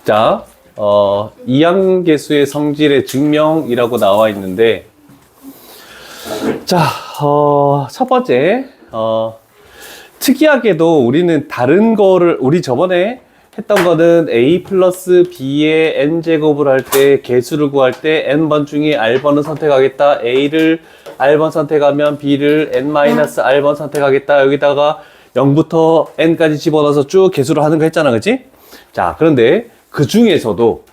자, 이항계수의 성질의 증명이라고 나와 있는데, 자, 첫 번째, 특이하게도 우리는 다른 거를, 우리 저번에 했던 거는 a 플러스 b의 n제곱을 할 때, 개수를 구할 때 n번 중에 r번을 선택하겠다. a를 r번 선택하면 b를 n-r번 선택하겠다. 여기다가 0부터 n까지 집어넣어서 쭉 개수를 하는 거 했잖아, 그치? 자, 그런데 그 중에서도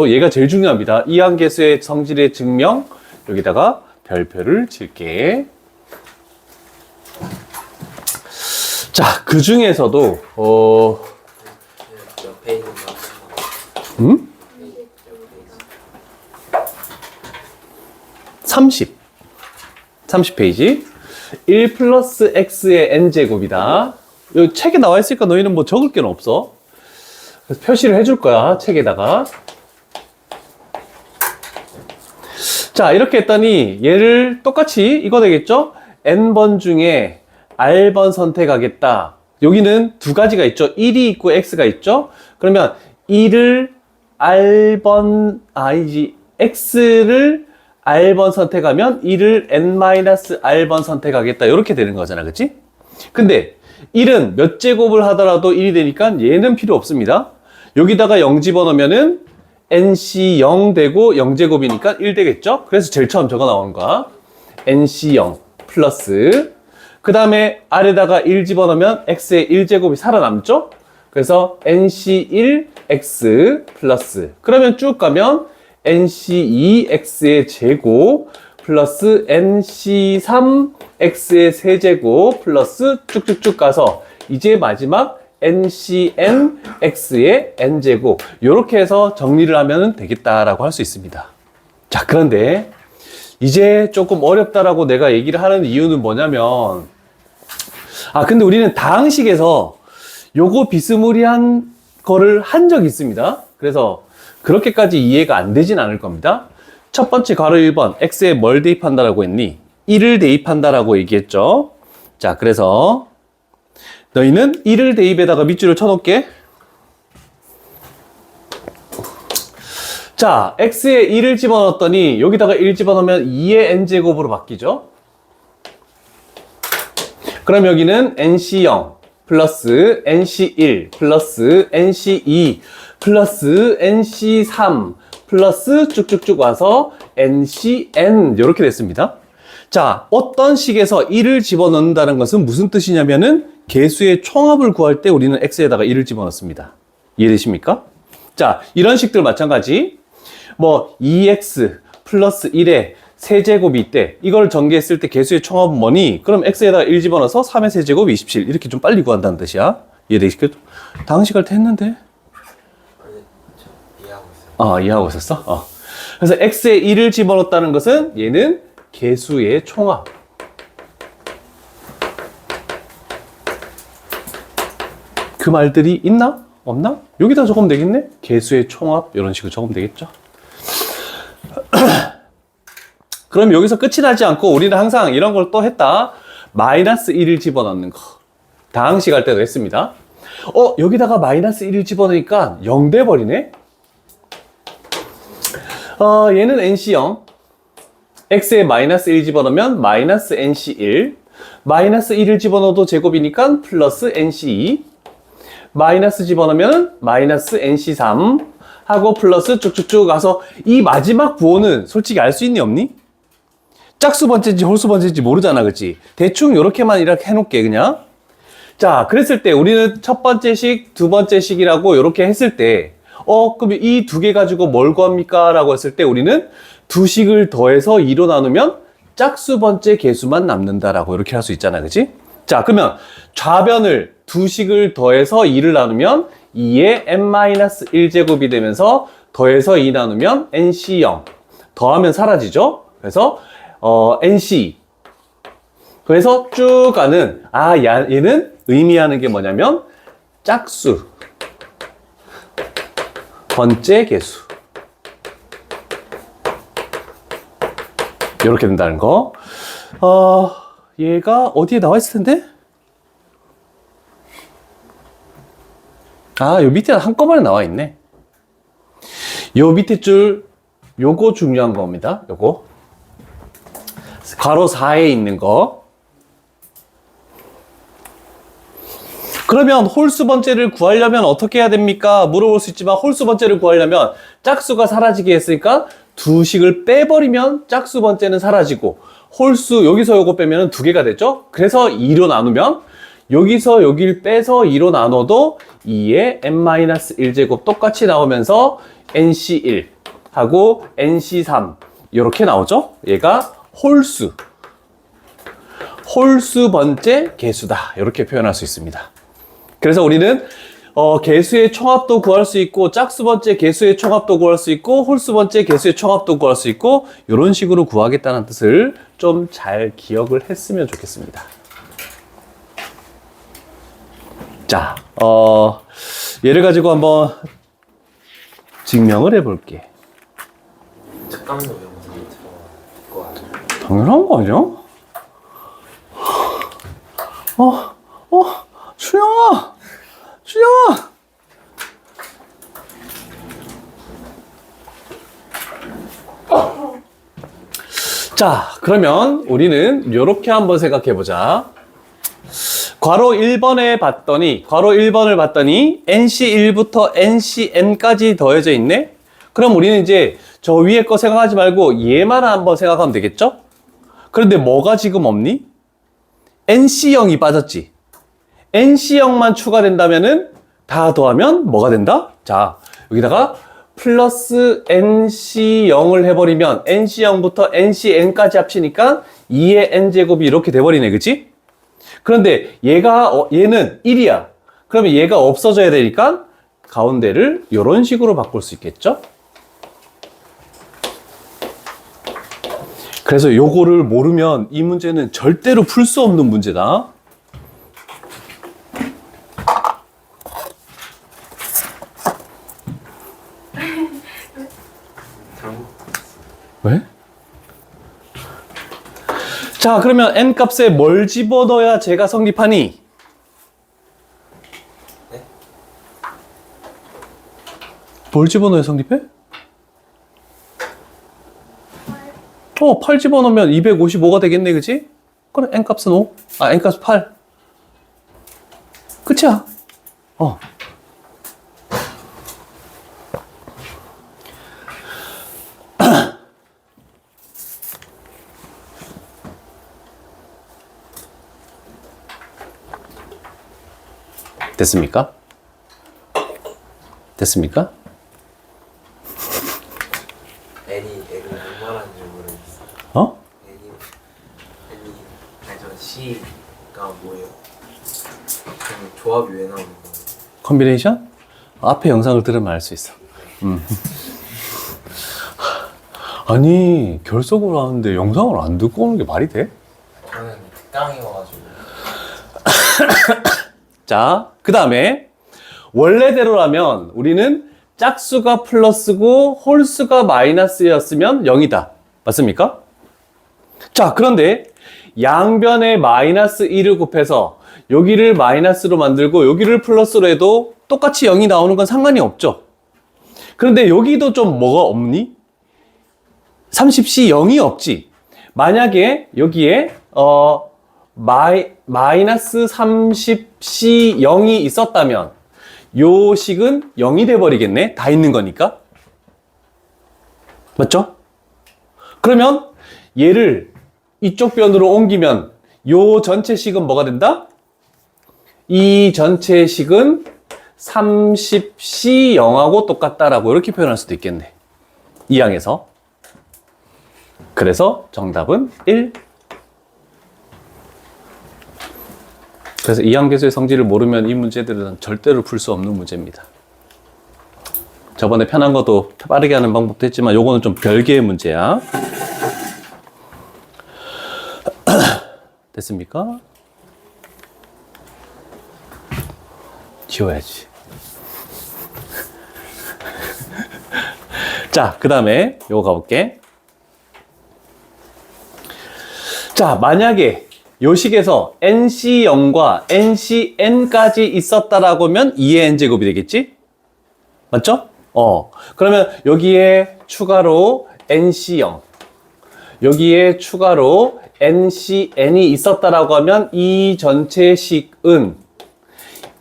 얘가 제일 중요합니다. 이항계수의 성질의 증명, 여기다가 별표를 칠게. 자, 그 중에서도 옆에 있는 거. 30페이지. 1 플러스 x의 n제곱이다. 여기 책에 나와 있으니까 너희는 뭐 적을 게 없어. 그래서 표시를 해줄 거야, 책에다가. 자, 이렇게 했더니 얘를 똑같이 이거 되겠죠? n번 중에 r번 선택하겠다. 여기는 두 가지가 있죠. 1이 있고 x가 있죠. 그러면 1을 r번, x를 r번 선택하면 1을 n-r번 선택하겠다. 이렇게 되는 거잖아, 그치? 근데 1은 몇 제곱을 하더라도 1이 되니까 얘는 필요 없습니다. 여기다가 0 집어넣으면은 nc0 되고 0제곱이니까 1 되겠죠? 그래서 제일 처음 저거 나오는 거야. nc0 플러스, 그 다음에 아래다가 1 집어넣으면 x의 1제곱이 살아남죠? 그래서 nc1x 플러스, 그러면 쭉 가면 nc2x의 제곱 플러스 nc3x의 세제곱 플러스 쭉쭉쭉 가서 이제 마지막 ncnx의 n제곱, 이렇게 해서 정리를 하면 되겠다라고 할 수 있습니다. 자, 그런데 이제 조금 어렵다라고 내가 얘기를 하는 이유는 뭐냐면, 근데 우리는 다항식에서 요거 비스무리한 거를 한 적이 있습니다. 그래서 그렇게까지 이해가 안 되진 않을 겁니다. 첫 번째 괄호 1번, x에 뭘 대입한다라고 했니? 1을 대입한다라고 얘기했죠. 자, 그래서 너희는 1을 대입에다가 밑줄을 쳐놓을게. 자, x에 1을 집어넣었더니 여기다가 1 집어넣으면 2의 n제곱으로 바뀌죠. 그럼 여기는 nc0 플러스 nc1 플러스 nc2 플러스 nc3 플러스 쭉쭉쭉 와서 ncn, 이렇게 됐습니다. 자, 어떤 식에서 1을 집어넣는다는 것은 무슨 뜻이냐면은 개수의 총합을 구할 때 우리는 x에다가 1을 집어넣습니다. 이해되십니까? 자, 이런 식들 마찬가지. 뭐 2x 플러스 1의 세제곱이 있대. 이걸 전개했을 때 개수의 총합은 뭐니? 그럼 x에다가 1 집어넣어서 3의 세제곱 27, 이렇게 좀 빨리 구한다는 뜻이야. 이해되시겠죠? 다항식 할 때 했는데? 이해하고 있어요. 이해하고 있었어? 그래서 x에 1을 집어넣었다는 것은 얘는 개수의 총합. 그 말들이 있나? 없나? 여기다 적으면 되겠네? 개수의 총합, 이런 식으로 적으면 되겠죠? 그럼 여기서 끝이 나지 않고 우리는 항상 이런 걸 또 했다. 마이너스 1을 집어넣는 거. 다항식 할 때도 했습니다. 여기다가 마이너스 1을 집어넣으니까 0 돼버리네? 얘는 nc0. x에 마이너스 1 집어넣으면 마이너스 nc1. 마이너스 1을 집어넣어도 제곱이니까 플러스 nc2. 마이너스 집어넣으면 마이너스 nc3 하고 플러스 쭉쭉쭉 가서 이 마지막 부호는 솔직히 알 수 있니 없니? 짝수 번째인지 홀수 번째인지 모르잖아, 그치? 대충 요렇게만 이렇게 해놓을게, 그냥. 자, 그랬을 때 우리는 첫 번째 식, 두 번째 식이라고 요렇게 했을 때, 그럼 이 두 개 가지고 뭘 구합니까? 라고 했을 때 우리는 두 식을 더해서 2로 나누면 짝수 번째 개수만 남는다라고 이렇게 할 수 있잖아, 그치? 자, 그러면 좌변을 두 식을 더해서 2를 나누면 2의 n-1제곱이 되면서 더해서 2 나누면 nc0. 더하면 사라지죠? 그래서 nc. 그래서 쭉 가는, 얘는 의미하는 게 뭐냐면 짝수 번째 개수, 이렇게 된다는 거. 얘가 어디에 나와 있을 텐데? 요 밑에 한꺼번에 나와 있네. 요 밑에 줄 요거 중요한 겁니다. 요거 괄호 4에 있는 거. 그러면 홀수 번째를 구하려면 어떻게 해야 됩니까? 물어볼 수 있지만 홀수 번째를 구하려면 짝수가 사라지게 했으니까 두 식을 빼버리면 짝수 번째는 사라지고 홀수 여기서 요거 빼면 두 개가 되죠? 그래서 2로 나누면 여기서 여길 빼서 2로 나눠도 2의 n-1제곱 똑같이 나오면서 nc1 하고 nc3 이렇게 나오죠? 얘가 홀수 번째 개수다 이렇게 표현할 수 있습니다. 그래서 우리는 개수의 총합도 구할 수 있고 짝수 번째 개수의 총합도 구할 수 있고 홀수 번째 개수의 총합도 구할 수 있고 이런 식으로 구하겠다는 뜻을 좀 잘 기억을 했으면 좋겠습니다. 자, 얘를 가지고 한번 증명을 해볼게. 잠깐만요. 영상이 들어갈 거 아니에요? 당연한 거 아니야? 준영아! 자, 그러면 우리는 이렇게 한번 생각해 보자. 괄호 1번을 봤더니 NC1부터 NCN까지 더해져 있네? 그럼 우리는 이제 저 위에 거 생각하지 말고 얘만 한번 생각하면 되겠죠? 그런데 뭐가 지금 없니? NC0이 빠졌지. NC0만 추가된다면은 다 더하면 뭐가 된다? 자, 여기다가 플러스 NC0을 해버리면 NC0부터 NCN까지 합치니까 2의 N제곱이 이렇게 돼버리네, 그치? 그런데 얘는 1이야. 그러면 얘가 없어져야 되니까 가운데를 이런 식으로 바꿀 수 있겠죠? 그래서 요거를 모르면 이 문제는 절대로 풀 수 없는 문제다. 왜? 자, 그러면 n 값에 뭘 집어넣어야 제가 성립하니? 네? 뭘 집어넣어야 성립해? 8 집어넣으면 255가 되겠네, 그치? 그래, n 값은 5. n 값은 8. 끝이야. 됐습니까? 됐습니까? N이 얼마나인지 모르겠어요. 저 C가 뭐예요? 그럼 조합이 왜 나오는 거예요? 컨비네이션? 앞에 영상을 들으면 알 수 있어. 아니, 결석을 하는데 영상을 안 듣고 오는 게 말이 돼? 저는 특강이어가지고. 자, 그 다음에 원래대로라면 우리는 짝수가 플러스고 홀수가 마이너스였으면 0이다. 맞습니까? 자, 그런데 양변에 마이너스 1을 곱해서 여기를 마이너스로 만들고 여기를 플러스로 해도 똑같이 0이 나오는 건 상관이 없죠. 그런데 여기도 좀 뭐가 없니? 30C 0이 없지. 만약에 여기에 마이너스 30C 0이 있었다면 요 식은 0이 돼버리겠네. 다 있는 거니까. 맞죠? 그러면 얘를 이쪽 변으로 옮기면 요 전체 식은 뭐가 된다? 이 전체 식은 30C 0하고 똑같다라고 이렇게 표현할 수도 있겠네. 이 항에서. 그래서 정답은 1. 그래서 이항계수의 성질을 모르면 이 문제들은 절대로 풀 수 없는 문제입니다. 저번에 편한 것도 빠르게 하는 방법도 했지만 요거는 좀 별개의 문제야. 됐습니까? 지워야지. 자, 그 다음에 요거 가볼게. 자, 만약에 요 식에서 NC0과 NCN까지 있었다라고 하면 2의 N제곱이 되겠지? 맞죠? 그러면 여기에 추가로 NC0, 여기에 추가로 NCN이 있었다라고 하면 이 전체식은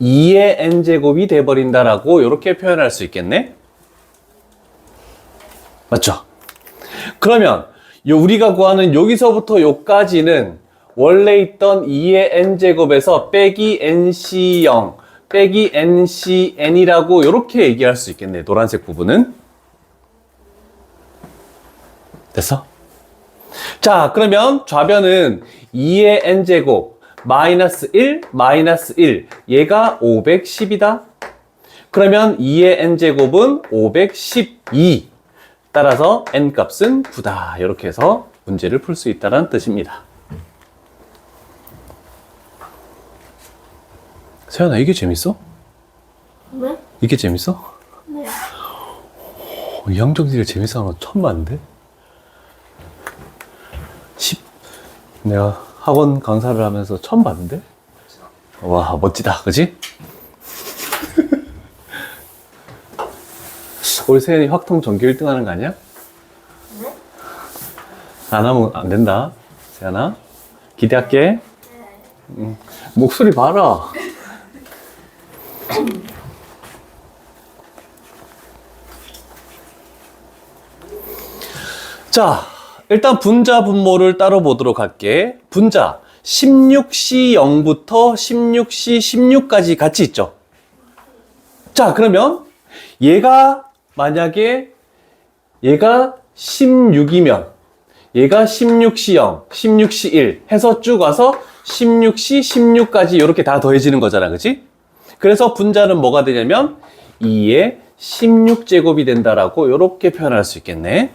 2의 n제곱이 돼버린다라고 이렇게 표현할 수 있겠네? 맞죠? 그러면 우리가 구하는 여기서부터 여기까지는 원래 있던 2의 n제곱에서 빼기 NC0, 빼기 NCN이라고 이렇게 얘기할 수 있겠네. 노란색 부분은. 됐어? 자, 그러면 좌변은 2의 n제곱 마이너스 1, 마이너스 1. 얘가 510이다. 그러면 2의 n제곱은 512. 따라서 n값은 9다. 이렇게 해서 문제를 풀 수 있다는 뜻입니다. 세연아, 이게 재밌어? 네? 이게 재밌어? 네. 이 양정지를 재밌어 하는 거 처음 봤는데? 내가 학원 강사를 하면서 처음 봤는데? 와, 멋지다. 그지? 우리 세연이 확통 전교 1등 하는 거 아니야? 네? 안 하면 안 된다. 세연아. 기대할게. 네. 목소리 봐라. 자, 일단 분자 분모를 따로 보도록 할게. 분자 16C0부터 16C16까지 같이 있죠. 자, 그러면 만약에 얘가 16이면 얘가 16C0, 16C1 해서 쭉 와서 16C16까지 이렇게 다 더해지는 거잖아. 그치? 그래서 분자는 뭐가 되냐면 2의 16제곱이 된다라고 이렇게 표현할 수 있겠네.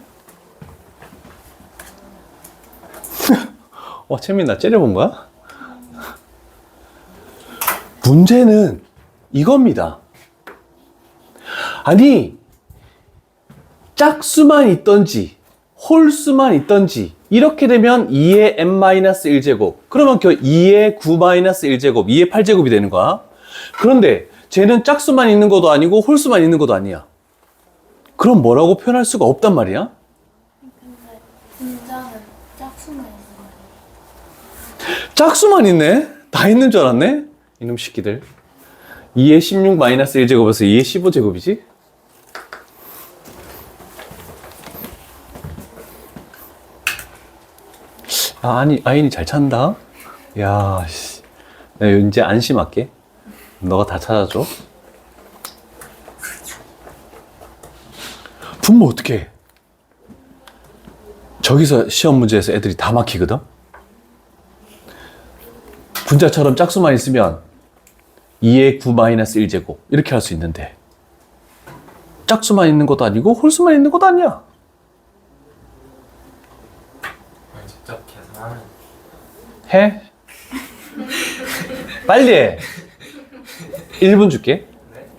채민아, 째려본 거야? 문제는 이겁니다. 아니, 짝수만 있던지 홀수만 있던지 이렇게 되면 2의 n-1제곱, 그러면 2의 9-1제곱, 2의 8제곱이 되는 거야. 그런데 쟤는 짝수만 있는 것도 아니고 홀수만 있는 것도 아니야. 그럼 뭐라고 표현할 수가 없단 말이야? 근데 분자는 짝수만 있는 짝수만 있네? 다 있는 줄 알았네? 이놈 새끼들. 2의 16-1제곱에서 2의 15제곱이지? 아인이 잘 찾는다? 야, 씨. 나 이제 안심할게. 너가 다 찾아줘. 분모 어떻게 해? 저기서 시험 문제에서 애들이 다 막히거든? 분자처럼 짝수만 있으면 2의 9-1제곱 이렇게 할 수 있는데 짝수만 있는 것도 아니고 홀수만 있는 것도 아니야. 직접 계산하면 해? 빨리 해. 1분 줄게.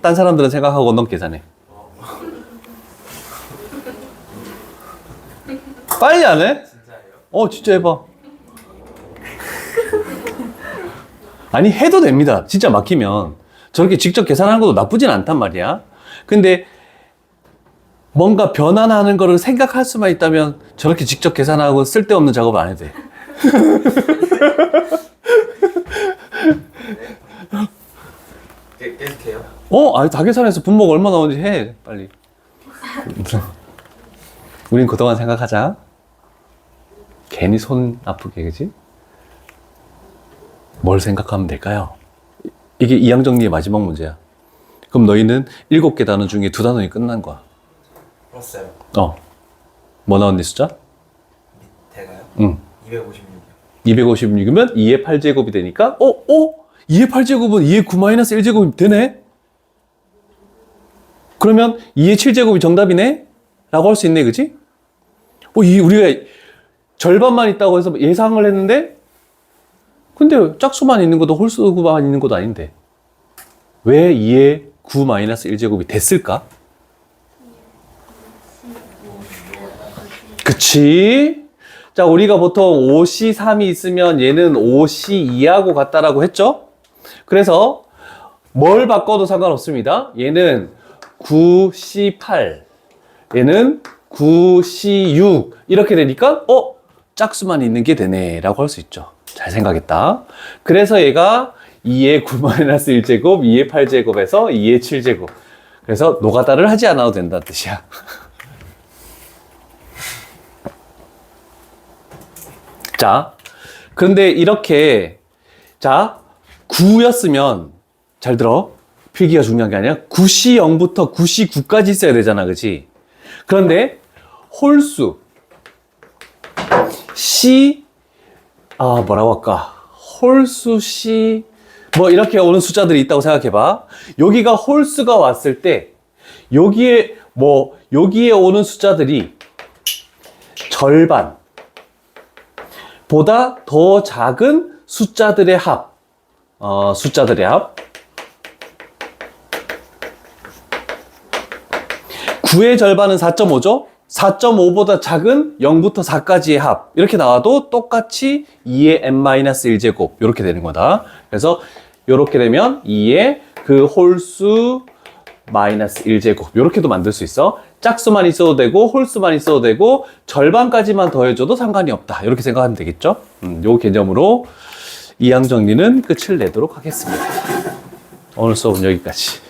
딴 사람들은 생각하고 넌 계산해. 빨리 안 해? 진짜예요? 진짜 해봐. 아니, 해도 됩니다. 진짜 막히면. 저렇게 직접 계산하는 것도 나쁘진 않단 말이야. 근데 뭔가 변환하는 거를 생각할 수만 있다면 저렇게 직접 계산하고 쓸데없는 작업을 안 해도 돼. 계속해요? 다 계산해서 분모가 얼마 나오는지 해. 빨리. 우린 그동안 생각하자. 괜히 손 아프게, 그지? 뭘 생각하면 될까요? 이게 이항정리의 마지막 문제야. 그럼 너희는 7개 단원 중에 2단원이 끝난 거야. 풀었어요. 뭐 나왔니 숫자? 밑에가요? 응. 256이요. 256이면 2의 8제곱이 되니까 2의 8제곱은 2의 9-1제곱이 되네? 그러면 2의 7제곱이 정답이네? 라고 할 수 있네, 그치? 우리가 절반만 있다고 해서 예상을 했는데 근데 짝수만 있는 것도 홀수만 있는 것도 아닌데 왜 2의 9-1제곱이 됐을까? 그치? 자, 우리가 보통 5C3이 있으면 얘는 5C2하고 같다라고 했죠? 그래서 뭘 바꿔도 상관없습니다. 얘는 9C8, 얘는 9C6 이렇게 되니까 짝수만 있는 게 되네 라고 할 수 있죠. 잘 생각했다. 그래서 얘가 2의 9-1제곱, 2의 8제곱에서 2의 7제곱. 그래서 노가다를 하지 않아도 된다는 뜻이야. 자, 그런데 이렇게, 자, 9였으면, 잘 들어. 필기가 중요한 게 아니라 9C0부터 9C9까지 있어야 되잖아, 그치? 그런데, 홀수, C, 뭐라고 할까? 홀수 C, 뭐 이렇게 오는 숫자들이 있다고 생각해봐. 여기가 홀수가 왔을 때, 여기에 오는 숫자들이 절반, 보다 더 작은 숫자들의 합, 숫자들의 합. 9의 절반은 4.5죠? 4.5보다 작은 0부터 4까지의 합. 이렇게 나와도 똑같이 2의 n-1제곱. 이렇게 되는 거다. 그래서 이렇게 되면 2의 그 홀수 마이너스 1제곱. 이렇게도 만들 수 있어. 짝수만 있어도 되고 홀수만 있어도 되고 절반까지만 더해줘도 상관이 없다. 이렇게 생각하면 되겠죠? 요 개념으로 이항 정리는 끝을 내도록 하겠습니다. 오늘 수업은 여기까지.